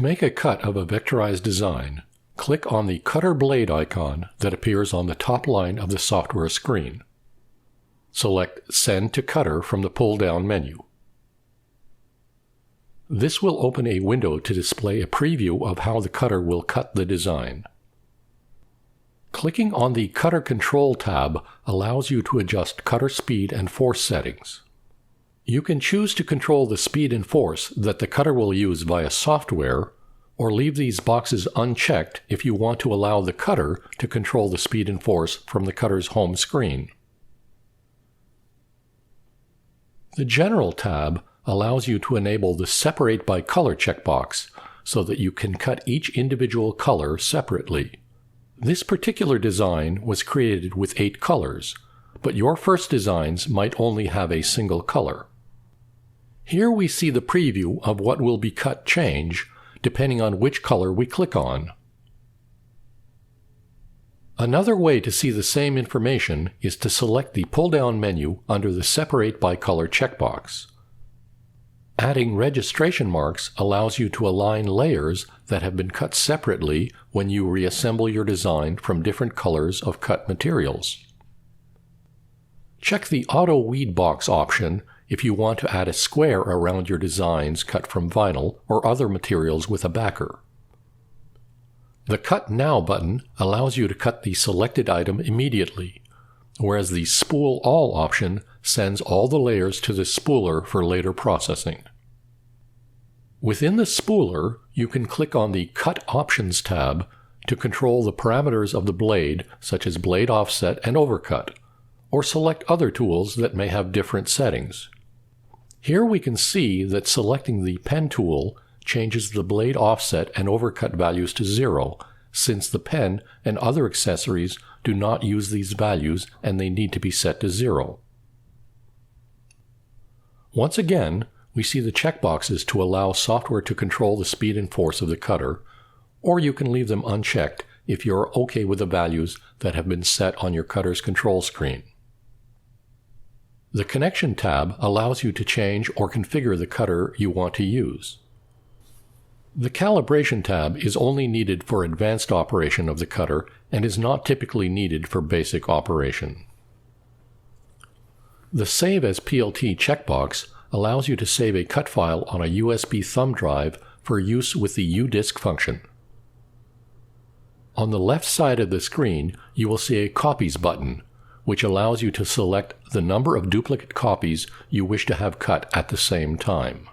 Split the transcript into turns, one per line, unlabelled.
To make a cut of a vectorized design, click on the cutter blade icon that appears on the top line of the software screen. Select Send to Cutter from the pull-down menu. This will open a window to display a preview of how the cutter will cut the design. Clicking on the Cutter Control tab allows you to adjust cutter speed and force settings. You can choose to control the speed and force that the cutter will use via software, or leave these boxes unchecked if you want to allow the cutter to control the speed and force from the cutter's home screen. The General tab allows you to enable the Separate by Color checkbox so that you can cut each individual color separately. This particular design was created with 8 colors, but your first designs might only have a single color. Here we see the preview of what will be cut change depending on which color we click on. Another way to see the same information is to select the pull-down menu under the Separate by Color checkbox. Adding registration marks allows you to align layers that have been cut separately when you reassemble your design from different colors of cut materials. Check the Auto Weed Box option if you want to add a square around your designs cut from vinyl or other materials with a backer. The Cut Now button allows you to cut the selected item immediately, whereas the Spool All option sends all the layers to the spooler for later processing. Within the spooler, you can click on the Cut Options tab to control the parameters of the blade, such as blade offset and overcut, or select other tools that may have different settings. Here we can see that selecting the Pen tool changes the blade offset and overcut values to 0, since the pen and other accessories do not use these values and they need to be set to 0. Once again, we see the checkboxes to allow software to control the speed and force of the cutter, or you can leave them unchecked if you're okay with the values that have been set on your cutter's control screen. The Connection tab allows you to change or configure the cutter you want to use. The Calibration tab is only needed for advanced operation of the cutter and is not typically needed for basic operation. The Save as PLT checkbox allows you to save a cut file on a USB thumb drive for use with the U-Disk function. On the left side of the screen, you will see a Copies button, which allows you to select the number of duplicate copies you wish to have cut at the same time.